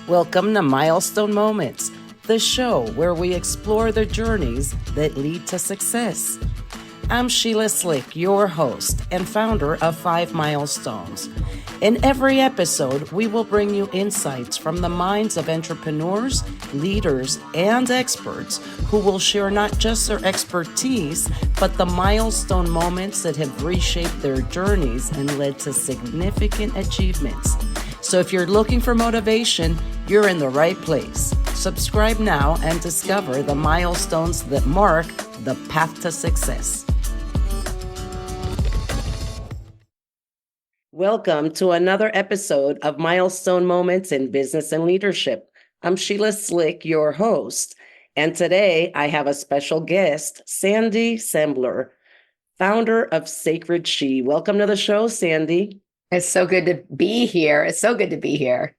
Welcome to Milestone Moments, the show where we explore the journeys that lead to success. I'm Sheila Slick, your host and founder of 5 Milestones. In every episode, we will bring you insights from the minds of entrepreneurs, leaders, and experts who will share not just their expertise, but the milestone moments that have reshaped their journeys and led to significant achievements. So if you're looking for motivation, you're in the right place. Subscribe now and discover the milestones that mark the path to success. Welcome to another episode of Milestone Moments in Business and Leadership. I'm Sheila Slick, your host, and today I have a special guest, Sandy Sembler, founder of Sacred She. Welcome to the show, Sandy. It's so good to be here.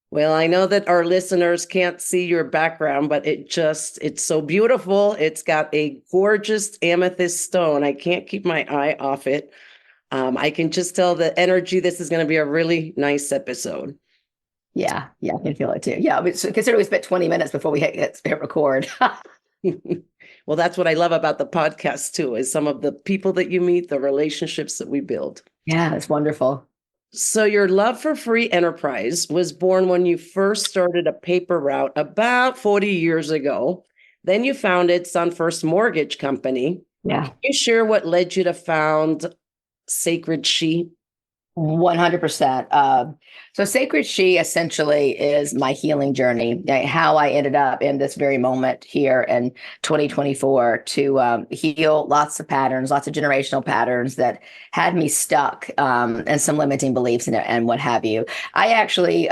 Well, I know that our listeners can't see your background, but it's so beautiful. It's got a gorgeous amethyst stone. I can't keep my eye off it. I can just tell the energy. This is going to be a really nice episode. Yeah, I can feel it too. Yeah, consider we spent 20 minutes before we hit record. Well, that's what I love about the podcast too, is some of the people that you meet, the relationships that we build. Yeah, it's wonderful. So your love for free enterprise was born when you first started a paper route about 40 years ago. Then you founded Sun First Mortgage Company. Yeah. Can you share what led you to found Sacred She? 100%. So Sacred She essentially is my healing journey, how I ended up in this very moment here in 2024 to heal lots of patterns, lots of generational patterns that had me stuck and some limiting beliefs and what have you. I actually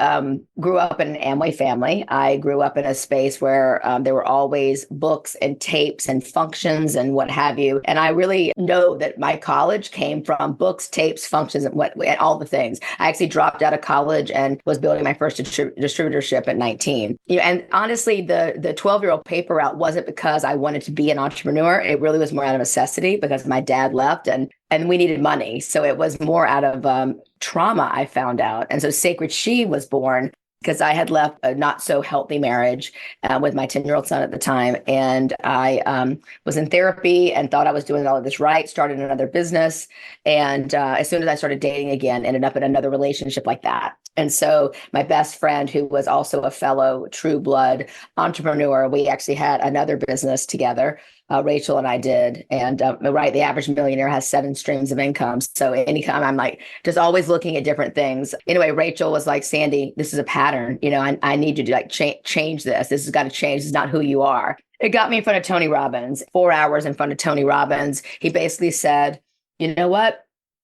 grew up in an Amway family. I grew up in a space where there were always books and tapes and functions and what have you. And I really know that my college came from books, tapes, functions, and all the things. I actually dropped out of college and was building my first distributorship at 19. And honestly, the 12-year-old paper route wasn't because I wanted to be an entrepreneur. It really was more out of necessity because my dad left and we needed money. So it was more out of trauma, I found out. And so Sacred She was born because I had left a not so healthy marriage with my 10-year-old son at the time. And I was in therapy and thought I was doing all of this right, started another business. And as soon as I started dating again, ended up in another relationship like that. And so my best friend, who was also a fellow true blood entrepreneur, we actually had another business together. Rachel and I did. And right, the average millionaire has 7 streams of income. So anytime I'm like just always looking at different things. Anyway, Rachel was like, Sandy, this is a pattern. I need you to like change this. This has got to change. This is not who you are. It got me in front of Tony Robbins, 4 hours in front of Tony Robbins. He basically said, you know what?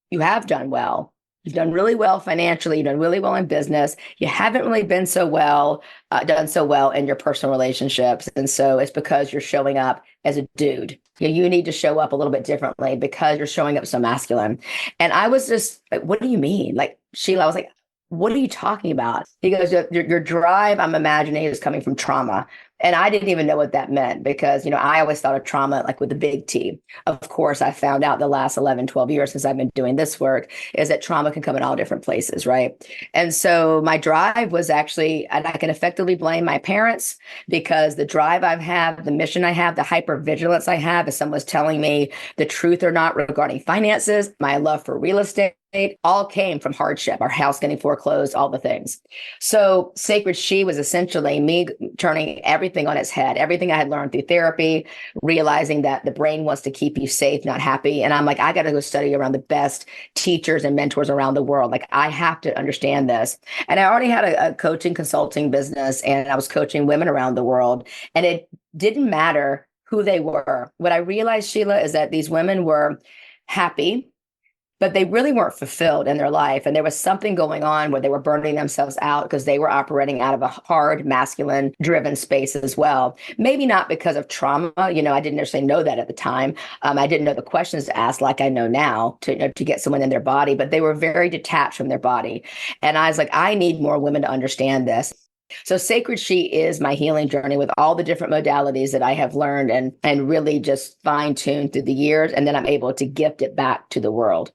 You have done well. You've done really well financially. You've done really well in business. You haven't really been done so well in your personal relationships. And so it's because you're showing up as a dude. You need to show up a little bit differently because you're showing up so masculine. And I was just like, what do you mean? Like, Sheila, I was like, what are you talking about? He goes, your drive, I'm imagining, is coming from trauma. And I didn't even know what that meant because, I always thought of trauma like with a big T. Of course, I found out the last 11, 12 years since I've been doing this work is that trauma can come in all different places, right? And so my drive was actually, and I can effectively blame my parents because the drive I have, the mission I have, the hypervigilance I have, if someone's telling me the truth or not regarding finances, my love for real estate, all came from hardship, our house getting foreclosed, all the things. So Sacred She was essentially me turning everything on its head, everything I had learned through therapy, realizing that the brain wants to keep you safe, not happy. And I'm like, I got to go study around the best teachers and mentors around the world. Like, I have to understand this. And I already had a coaching consulting business and I was coaching women around the world. And it didn't matter who they were. What I realized, Sheila, is that these women were happy, but they really weren't fulfilled in their life. And there was something going on where they were burning themselves out because they were operating out of a hard, masculine driven space as well. Maybe not because of trauma. I didn't necessarily know that at the time. I didn't know the questions to ask like I know now to get someone in their body, but they were very detached from their body. And I was like, I need more women to understand this. So Sacred She is my healing journey with all the different modalities that I have learned and really just fine-tuned through the years. And then I'm able to gift it back to the world.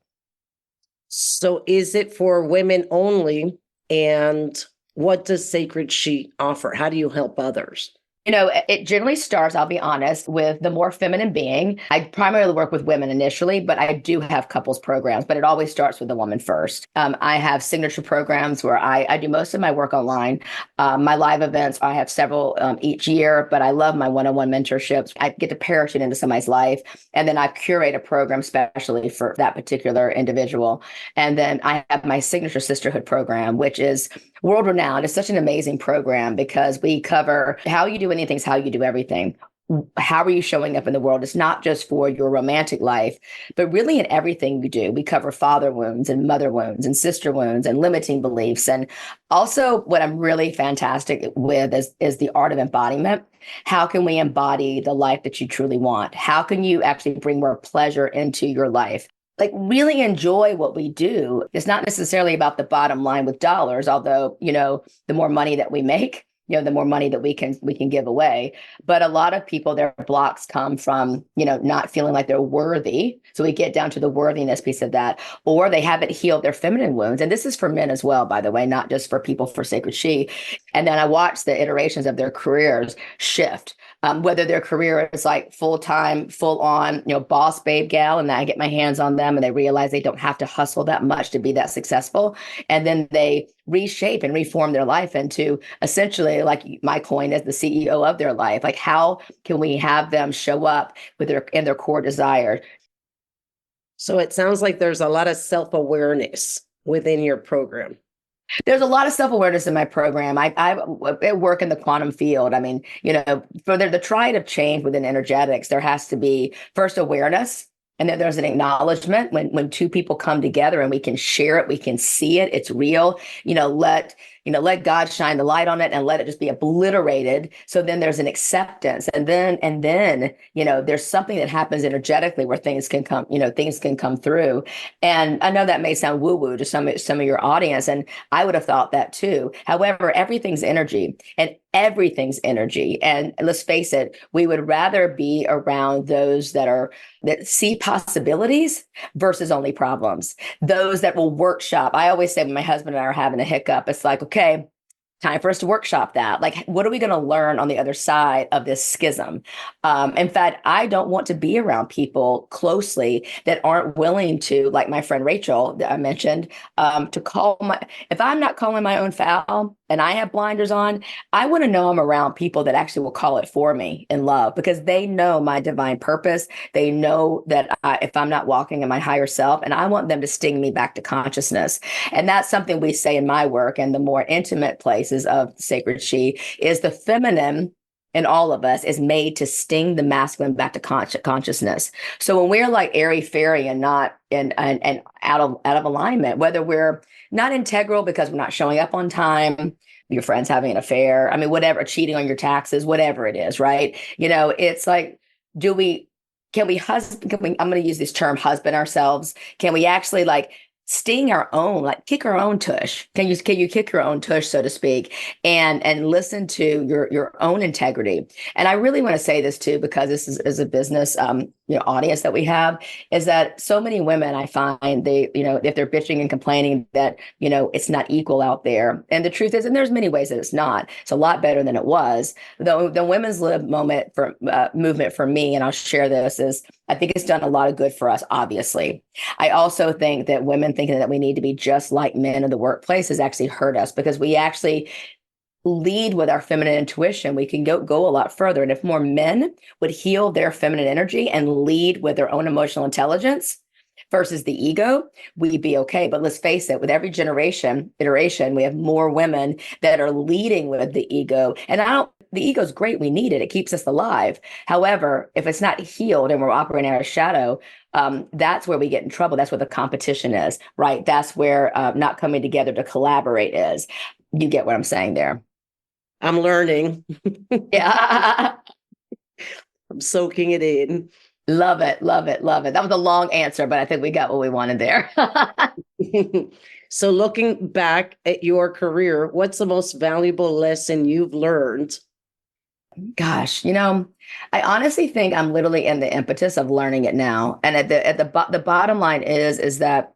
So is it for women only? And What does Sacred She offer? How do you help others? It generally starts, I'll be honest, with the more feminine being. I primarily work with women initially, but I do have couples programs, but it always starts with the woman first. I have signature programs where I do most of my work online. My live events, I have several each year, but I love my one-on-one mentorships. I get to parachute into somebody's life, and then I curate a program specially for that particular individual. And then I have my signature sisterhood program, which is world renowned. It's such an amazing program because we cover how you do anything is how you do everything. How are you showing up in the world? It's not just for your romantic life, but really in everything you do. We cover father wounds and mother wounds and sister wounds and limiting beliefs. And also what I'm really fantastic with is the art of embodiment. How can we embody the life that you truly want? How can you actually bring more pleasure into your life? Like really enjoy what we do. It's not necessarily about the bottom line with dollars, although, the more money that we make, the more money that we can give away. But a lot of people, their blocks come from, not feeling like they're worthy. So we get down to the worthiness piece of that, or they haven't healed their feminine wounds. And this is for men as well, by the way, not just for people for Sacred She. And then I watch the iterations of their careers shift. Whether their career is like full-time, full-on, boss babe gal, and then I get my hands on them and they realize they don't have to hustle that much to be that successful. And then they reshape and reform their life into essentially, like my coin as the CEO of their life. Like, how can we have them show up with their core desire? So it sounds like there's a lot of self-awareness within your program. There's a lot of self-awareness in my program. I work in the quantum field. I mean, for the triad of change within energetics, there has to be first awareness. And then there's an acknowledgement when two people come together and we can share it, we can see it, it's real. Let God shine the light on it and let it just be obliterated. So then there's an acceptance, and then there's something that happens energetically where things can come through. And I know that may sound woo-woo to some of your audience, and I would have thought that too. However, everything's energy, and everything's energy. And let's face it, we would rather be around those that see possibilities versus only problems. Those that will workshop. I always say when my husband and I are having a hiccup, it's like, okay, time for us to workshop that. Like, what are we going to learn on the other side of this schism? In fact, I don't want to be around people closely that aren't willing to, like my friend Rachel that I mentioned, if I'm not calling my own foul and I have blinders on, I want to know I'm around people that actually will call it for me in love, because they know my divine purpose. They know that if I'm not walking in my higher self, and I want them to sting me back to consciousness. And that's something we say in my work, and the more intimate places of Sacred She is the feminine in all of us is made to sting the masculine back to consciousness. So when we're like airy fairy and not and out of alignment, whether we're not integral because we're not showing up on time, your friend's having an affair, I mean, whatever, cheating on your taxes, whatever it is, right? It's like, can we, I'm going to use this term, husband ourselves? Can we actually like sting our own, like kick our own tush? Can you kick your own tush, so to speak, and listen to your own integrity? And I really want to say this too, because this is a business audience that we have, is that so many women, I find they, if they're bitching and complaining that, it's not equal out there. And the truth is, and there's many ways that it's not, it's a lot better than it was. The Women's Lib movement for me, and I'll share this, is I think it's done a lot of good for us, obviously. I also think that women thinking that we need to be just like men in the workplace has actually hurt us, because we actually lead with our feminine intuition. We can go a lot further. And if more men would heal their feminine energy and lead with their own emotional intelligence versus the ego, we'd be okay. But let's face it, with every iteration, we have more women that are leading with the ego. And the ego is great. We need it. It keeps us alive. However, if it's not healed and we're operating out of shadow, that's where we get in trouble. That's where the competition is, right? That's where not coming together to collaborate is. You get what I'm saying there? I'm learning. Yeah. I'm soaking it in. Love it. Love it. Love it. That was a long answer, but I think we got what we wanted there. So looking back at your career, what's the most valuable lesson you've learned? Gosh, I honestly think I'm literally in the impetus of learning it now. And the bottom line is that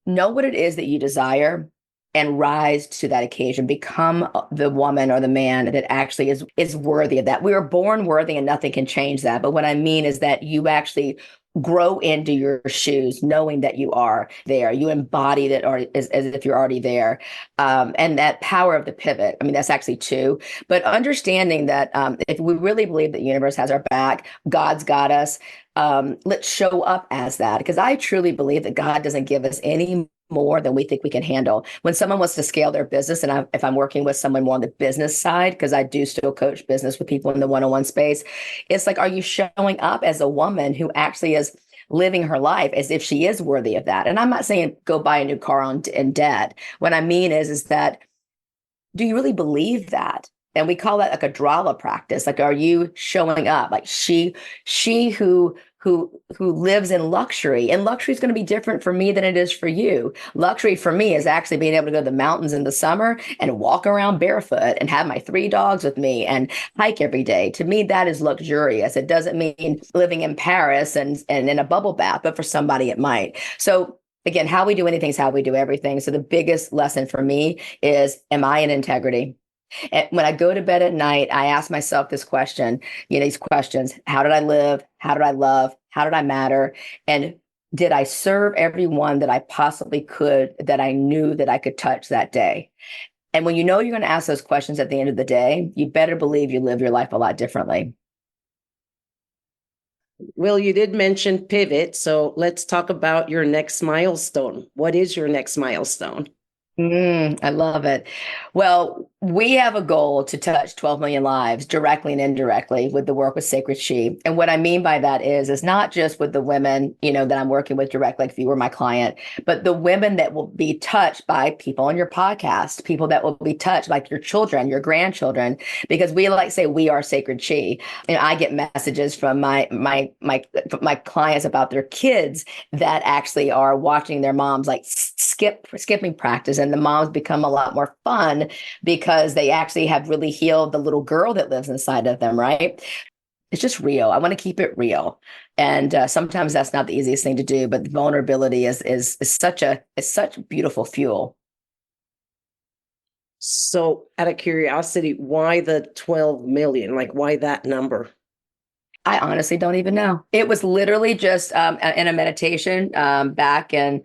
know what it is that you desire and rise to that occasion. Become the woman or the man that actually is worthy of that. We were born worthy and nothing can change that. But what I mean is that you actually grow into your shoes, knowing that you are there. You embody it or as if you're already there. And that power of the pivot. I mean, that's actually two. But understanding that if we really believe that the universe has our back, God's got us, let's show up as that. Because I truly believe that God doesn't give us any more than we think we can handle. When someone wants to scale their business, and if I'm working with someone more on the business side, because I do still coach business with people in the one-on-one space, it's like, are you showing up as a woman who actually is living her life as if she is worthy of that? And I'm not saying go buy a new car in debt. What I mean is that, do you really believe that? And we call that like a drala practice. Like, are you showing up like she who lives in luxury? And luxury is going to be different for me than it is for you. Luxury for me is actually being able to go to the mountains in the summer and walk around barefoot and have my 3 dogs with me and hike every day. To me, that is luxurious. It doesn't mean living in Paris and in a bubble bath, but for somebody it might. So again, how we do anything is how we do everything. So the biggest lesson for me is, am I in integrity? And when I go to bed at night, I ask myself this question, these questions: how did I live? How did I love? How did I matter? And did I serve everyone that I possibly could, that I knew that I could touch that day? And when you know you're going to ask those questions at the end of the day, you better believe you live your life a lot differently. Well, you did mention pivot, so let's talk about your next milestone. What is your next milestone? I love it. Well, we have a goal to touch 12 million lives directly and indirectly with the work with Sacred She. And what I mean by that is not just with the women, that I'm working with directly, like if you were my client, but the women that will be touched by people on your podcast, people that will be touched like your children, your grandchildren, because we like say we are Sacred She. And I get messages from my clients about their kids that actually are watching their moms like skipping practice, and the moms become a lot more fun because they actually have really healed the little girl that lives inside of them, right? It's just real. I want to keep it real. And sometimes that's not the easiest thing to do, but vulnerability is such beautiful fuel. So out of curiosity, why the 12 million? Like, why that number? I honestly don't even know. It was literally just in a meditation back in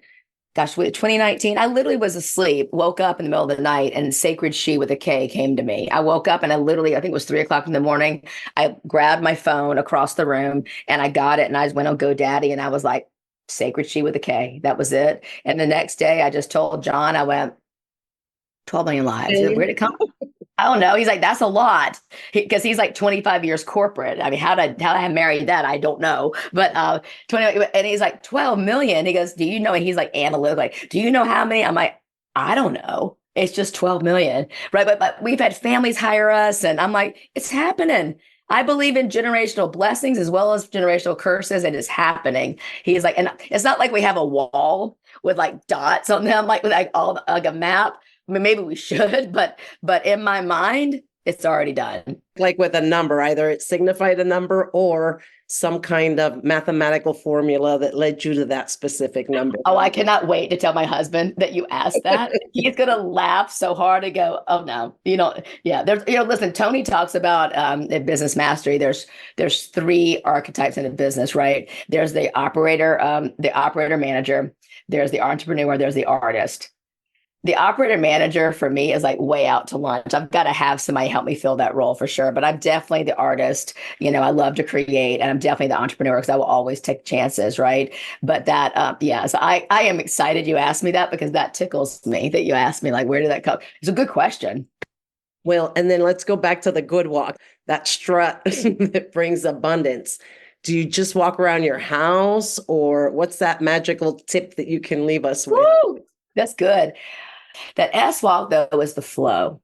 2019. I literally was asleep, woke up in the middle of the night, and Sacred She with a K came to me. I woke up and I think it was 3 o'clock in the morning. I grabbed my phone across the room and I got it and I just went on GoDaddy and I was like, Sacred She with a K. That was it. And the next day I just told John, I went, 12 million lives. Where'd it come from? I don't know. He's like, that's a lot, because he's like 25 years corporate. I mean, how did I marry that? I don't know. But 20, and he's like 12 million. He goes, do you know? And he's like analytical. Like, do you know how many? I'm like, I don't know. It's just 12 million. Right. But we've had families hire us. And I'm like, it's happening. I believe in generational blessings as well as generational curses. And it's happening. He's like, and it's not like we have a wall with like dots on them, like with like like a map. I mean, maybe we should, but in my mind, it's already done. Like with a number, either it signified a number or some kind of mathematical formula that led you to that specific number. Oh, I cannot wait to tell my husband that you asked that. He's going to laugh so hard and go, oh no, yeah, there's, listen, Tony talks about in business mastery, there's 3 archetypes in a business, right? There's the operator manager, there's the entrepreneur, there's the artist. The operator manager for me is like way out to lunch. I've got to have somebody help me fill that role for sure. But I'm definitely the artist. I love to create, and I'm definitely the entrepreneur because I will always take chances, right? But that, yeah. So I am excited you asked me that, because that tickles me that you asked me, like, where did that come? It's a good question. Well, and then let's go back to the good walk, that strut that brings abundance. Do you just walk around your house, or what's that magical tip that you can leave us with? Woo! That's good. That S walk, though, is the flow.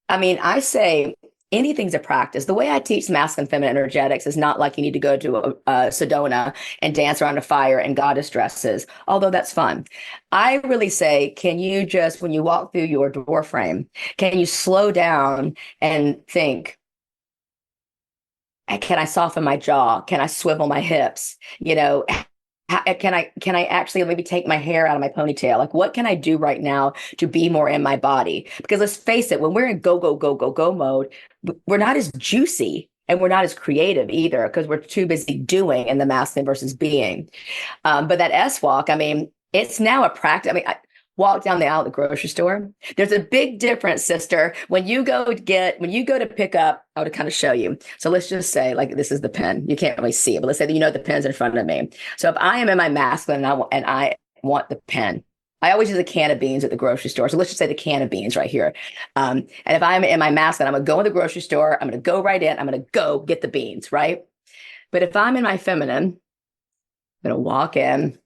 I mean, I say anything's a practice. The way I teach masculine feminine energetics is not like you need to go to a Sedona and dance around a fire and goddess dresses, although that's fun. I really say, can you just, when you walk through your door frame, can you slow down and think, can I soften my jaw? Can I swivel my hips? can I actually maybe take my hair out of my ponytail? Like, what can I do right now to be more in my body? Because let's face it, when we're in go, go, go, go, go mode, we're not as juicy and we're not as creative either because we're too busy doing in the masculine versus being. But that S walk, I mean, it's now a practice. I mean, I walk down the aisle at the grocery store. There's a big difference, sister. When you go to pick up, I would kind of show you. So let's just say, like, this is the pen. You can't really see it, but let's say that the pen's in front of me. So if I am in my masculine and I want the pen, I always use a can of beans at the grocery store. So let's just say the can of beans right here. And if I'm in my masculine, I'm going to go in the grocery store. I'm going to go right in. I'm going to go get the beans, right? But if I'm in my feminine, I'm going to walk in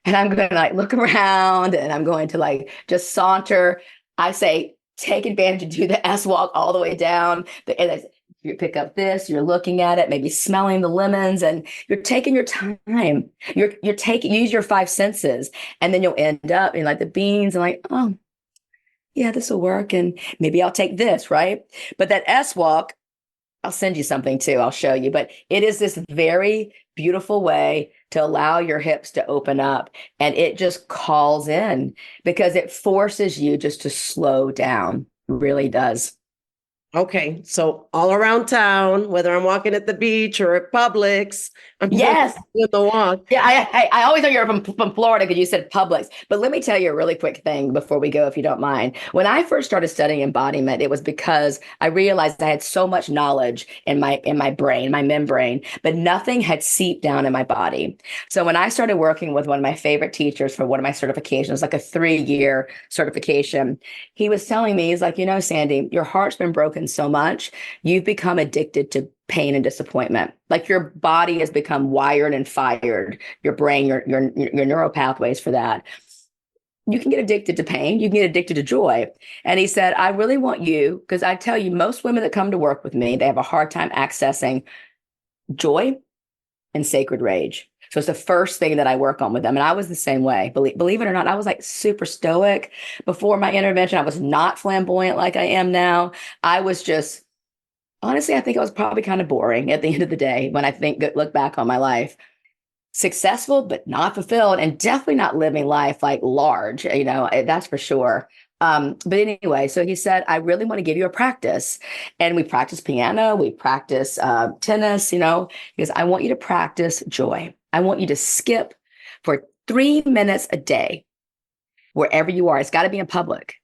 and I'm going to like look around and I'm going to like just saunter. I say, take advantage and do the S walk all the way down. And you pick up this, you're looking at it, maybe smelling the lemons, and you're taking your time. Use your five senses, and then you'll end up in like the beans and like, oh, yeah, this will work. And maybe I'll take this, right? But that S walk, I'll send you something too. I'll show you. But it is this very beautiful way to allow your hips to open up. And it just calls in because it forces you just to slow down. It really does. Okay, so all around town, whether I'm walking at the beach or at Publix, I'm Yes. doing the walk. Yeah, I always know you're from Florida because you said Publix. But let me tell you a really quick thing before we go, if you don't mind. When I first started studying embodiment, it was because I realized I had so much knowledge in my brain, my membrane, but nothing had seeped down in my body. So when I started working with one of my favorite teachers for one of my certifications, like a 3-year certification, he was telling me, he's like, Sandy, your heart's been broken so much, you've become addicted to pain and disappointment. Like your body has become wired and fired, your brain, your neural pathways for that. You can get addicted to pain. You can get addicted to joy. And he said, I really want you, because I tell you, most women that come to work with me, they have a hard time accessing joy and sacred rage. So it's the first thing that I work on with them. And I was the same way. Believe it or not, I was like super stoic before my intervention. I was not flamboyant like I am now. I was just, honestly, I think I was probably kind of boring at the end of the day when I look back on my life. Successful, but not fulfilled, and definitely not living life like large, that's for sure. But anyway, so he said, I really want to give you a practice. And we practice piano, we practice tennis, because I want you to practice joy. I want you to skip for 3 minutes a day, wherever you are. It's got to be in public.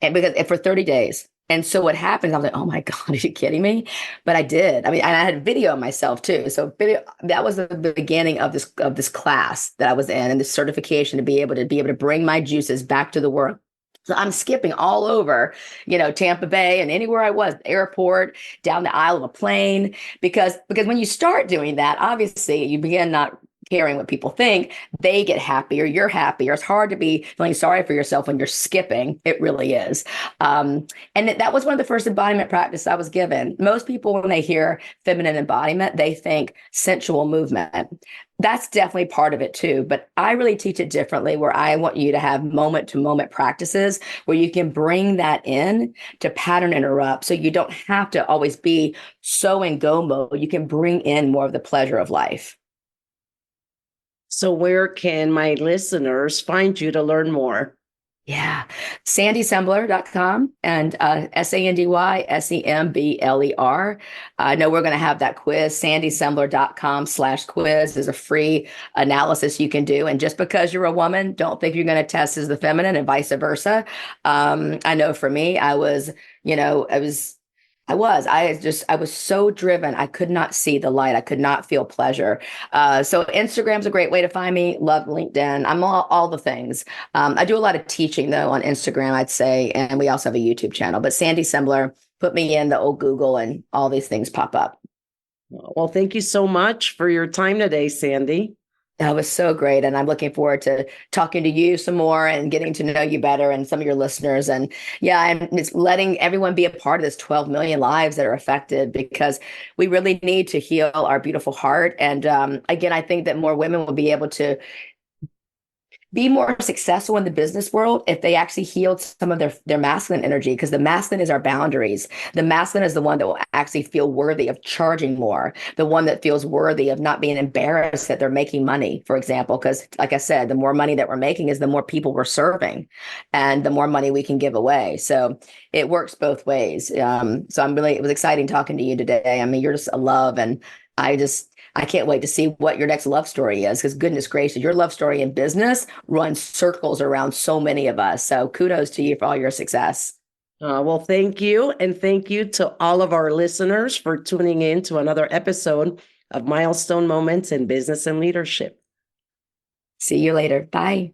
And because for 30 days. And so what happens, I was like, oh my God, are you kidding me? But I did. I mean, and I had video of myself too. So that was the beginning of this class that I was in and this certification to be able to bring my juices back to the work. So I'm skipping all over, Tampa Bay and anywhere I was, airport, down the aisle of a plane, because when you start doing that, obviously you begin not caring what people think. They get happier, you're happier. It's hard to be feeling sorry for yourself when you're skipping. It really is. And that was one of the first embodiment practices I was given. Most people, when they hear feminine embodiment, they think sensual movement. That's definitely part of it too, but I really teach it differently, where I want you to have moment to moment practices where you can bring that in to pattern interrupt. So you don't have to always be so in go mode. You can bring in more of the pleasure of life. So where can my listeners find you to learn more? Yeah. SandySembler.com and SandySembler. I know we're going to have that quiz. SandySembler.com/quiz is a free analysis you can do. And just because you're a woman, don't think you're going to test as the feminine and vice versa. I know for me, I was so driven. I could not see the light. I could not feel pleasure. So Instagram's a great way to find me. Love LinkedIn. I'm all the things. I do a lot of teaching though on Instagram, I'd say. And we also have a YouTube channel, but Sandy Sembler, put me in the old Google and all these things pop up. Well, thank you so much for your time today, Sandy. That was so great. And I'm looking forward to talking to you some more and getting to know you better and some of your listeners. And yeah, I'm just letting everyone be a part of this 12 million lives that are affected, because we really need to heal our beautiful heart. And again, I think that more women will be able to be more successful in the business world if they actually healed some of their masculine energy, because the masculine is our boundaries. The masculine is the one that will actually feel worthy of charging more, the one that feels worthy of not being embarrassed that they're making money, for example, because like I said, the more money that we're making is the more people we're serving and the more money we can give away. So it works both ways. It was exciting talking to you today. I mean, you're just a love, and I can't wait to see what your next love story is, because goodness gracious, your love story in business runs circles around so many of us. So kudos to you for all your success. Well, thank you. And thank you to all of our listeners for tuning in to another episode of Milestone Moments in Business and Leadership. See you later. Bye.